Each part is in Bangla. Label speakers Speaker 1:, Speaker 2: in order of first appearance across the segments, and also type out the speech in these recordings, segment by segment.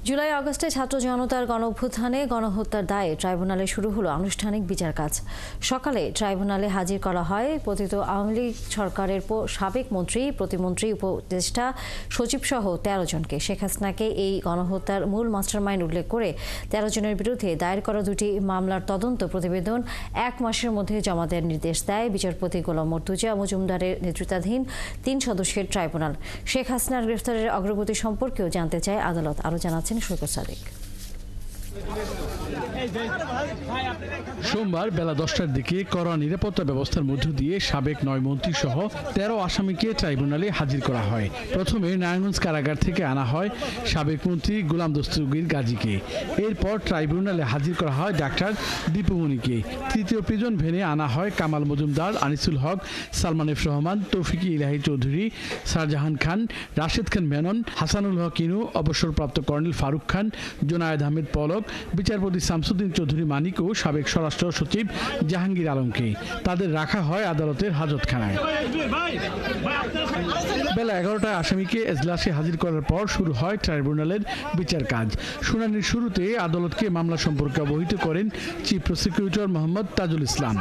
Speaker 1: জুলাই আগস্টে ছাত্র জনতার গণঅভ্যুত্থানে গণহত্যার দায়ে ট্রাইব্যুনালে শুরু হলো আনুষ্ঠানিক বিচার কাজ। সকালে ট্রাইব্যুনালে হাজির করা হয় পতিত আওয়ামী লীগ সরকারের সাবেক মন্ত্রী, প্রতিমন্ত্রী, উপদেষ্টা, সচিবসহ ১৩ জনকে। শেখ হাসিনাকে এই গণহত্যার মূল মাস্টারমাইন্ড উল্লেখ করে ১৩ জনের বিরুদ্ধে দায়ের করা দুটি মামলার তদন্ত প্রতিবেদন ১ মাসের মধ্যে জমা দেওয়ার নির্দেশ দেয় বিচারপতি গোলাম মর্তুজা মজুমদারের নেতৃত্বাধীন ৩ সদস্যের ট্রাইব্যুনাল। শেখ হাসিনার গ্রেফতারের অগ্রগতি সম্পর্কেও জানতে চায় আদালত। আরও জানাচ্ছেন সৈকত সাদিক।
Speaker 2: সোমবার বেলা ১০টার দিকে কড়া নিরাপত্তা ব্যবস্থার মধ্য দিয়ে সাবেক ৯ মন্ত্রী সহ ১৩ আসামিকে ট্রাইব্যুনালে হাজির করা হয়। প্রথমে নারায়ণগঞ্জ কারাগার থেকে আনা হয় সাবেক মন্ত্রী গোলাম দস্তগীর গাজীকে। এরপর ট্রাইব্যুনালে হাজির করা হয় ডাক্তার দীপুমণিকে। তৃতীয় প্রিজন ভ্যানে আনা হয় কামাল মজুমদার, আনিসুল হক, সালমান এফ রহমান, তৌফিকি ইলাহি চৌধুরী, শাহজাহান খান, রাশেদ খান মেনন, হাসানুল হক ইনু, অবসরপ্রাপ্ত কর্নেল ফারুক খান, জোনায়েদ আহমেদ পলক, বিচারপতি শামসুদ্দিন চৌধুরী মানিক ও সাবেক স্বরাষ্ট্র সচিব জাহাঙ্গীর আলমকে। তাদের রাখা হয় আদালতের হাজতখানায়। বেলা ১১টায় আসামিকে এজলাসে হাজির করার পর শুরু হয় ট্রাইব্যুনালের বিচার কাজ। শুনানির শুরুতে আদালতকে মামলা সম্পর্কে অবহিত করেন চিফ প্রসিকিউটর মোহাম্মদ তাজুল ইসলাম।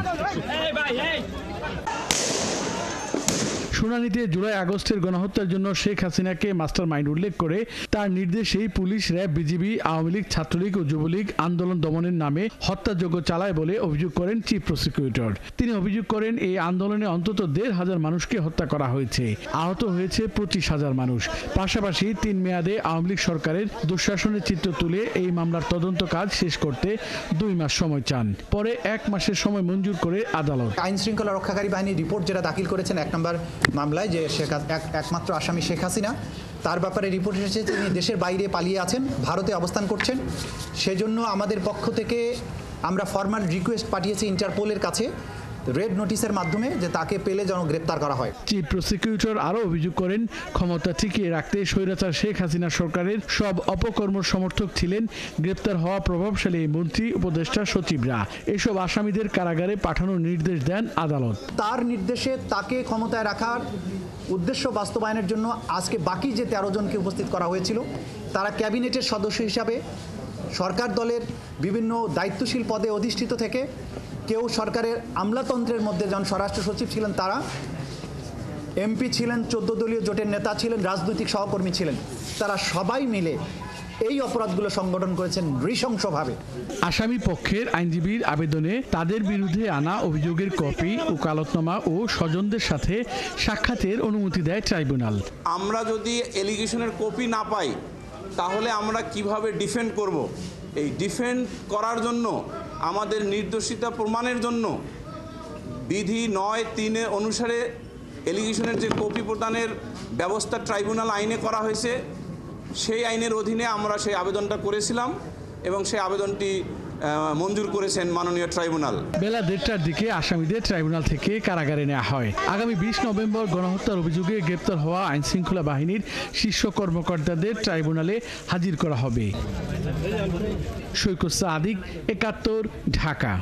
Speaker 2: শুনানিতে জুলাই আগস্টের গণহত্যার জন্য শেখ হাসিনাকে মাস্টার মাইন্ড উল্লেখ করে তার নির্দেশেই police, RAB, BGB, Awami League, Chhatra League ও যুবলীগ আন্দোলন দমনের নামে হত্যাযজ্ঞ চালায় বলে অভিযোগ করেন চিফ প্রসিকিউটর। তিনি অভিযোগ করেন এই আন্দোলনে অন্তত ১৫০০ মানুষকে হত্যা করা হয়েছে, আহত হয়েছে ২৫,০০০ মানুষ। পাশাপাশি ৩ মেয়াদে আওয়ামী লীগ সরকারের দুঃশাসনের চিত্র তুলে এই মামলার তদন্ত কাজ শেষ করতে ২ মাস সময় চান। পরে ১ মাসের সময় মঞ্জুর করে আদালত।
Speaker 3: আইন শৃঙ্খলা রক্ষাকারী বাহিনীর রিপোর্ট যেটা দাখিল করেছেন ১ নম্বর মামলায়, যে একমাত্র আসামি শেখ হাসিনা, তার ব্যাপারে রিপোর্ট এসেছে তিনি দেশের বাইরে পালিয়ে আছেন, ভারতে অবস্থান করছেন। সেজন্য আমাদের পক্ষ থেকে আমরা ফরমাল রিকোয়েস্ট পাঠিয়েছি ইন্টারপোলের কাছে রেড নোটিশের মাধ্যমে, যে তাকে পেলে যেন গ্রেপ্তার করা হয়।
Speaker 2: চিফ প্রসিকিউটর আরও অভিযোগ করেন ক্ষমতা টিকিয়ে রাখতে স্বৈরাচার শেখ হাসিনা সরকারের সব অপকর্ম সমর্থক ছিলেন গ্রেপ্তার হওয়া প্রভাবশালী মন্ত্রী, উপদেষ্টা, সচিবরা। এসব আসামিদের কারাগারে পাঠানোর নির্দেশ দেন আদালত।
Speaker 3: তার নির্দেশে তাকে ক্ষমতায় রাখার উদ্দেশ্য বাস্তবায়নের জন্য আজকে বাকি যে ১৩ জনকে উপস্থিত করা হয়েছিল, তারা ক্যাবিনেটের সদস্য হিসাবে সরকার দলের বিভিন্ন দায়িত্বশীল পদে অধিষ্ঠিত থেকে, কেউ সরকারের আমলাতন্ত্রের মধ্যে যেমন স্বরাষ্ট্র সচিব ছিলেন, তারা এমপি ছিলেন, ১৪ দলীয় জোটের নেতা ছিলেন, রাজনৈতিক সহকর্মী ছিলেন, তারা সবাই মিলে এই অপরাধগুলো সংগঠন করেছেন নৃশংসভাবে।
Speaker 2: আসামি পক্ষের আইনজীবীর আবেদনে তাদের বিরুদ্ধে আনা অভিযোগের কপি, ওকালতনামা ও স্বজনদের সাথে সাক্ষাতের অনুমতি দেয় ট্রাইব্যুনাল।
Speaker 4: আমরা যদি এলিগেশনের কপি না পাই তাহলে আমরা কিভাবে ডিফেন্ড করব? এই ডিফেন্ড করার জন্য আমাদের নির্দোষিতা প্রমাণের জন্য বিধি ৯(৩) অনুসারে এলিগেশনের যে কপি প্রদানের ব্যবস্থা ট্রাইব্যুনাল আইনে করা হয়েছে, সেই আইনের অধীনে আমরা সেই আবেদনটা করেছিলাম এবং সেই আবেদনটি মঞ্জুর করেছেন মাননীয় ট্রাইব্যুনাল।
Speaker 2: বেলা ১:৩০টার দিকে আসামিদের ট্রাইব্যুনাল থেকে কারাগারে নেওয়া হয়। আগামী ২০ নভেম্বর গণহত্যার অভিযোগে গ্রেপ্তার হওয়া আইনশৃঙ্খলা বাহিনীর শীর্ষ কর্মকর্তাদের ট্রাইব্যুনালে হাজির করা হবে। সৈকত সাদিক, ৭১, ঢাকা।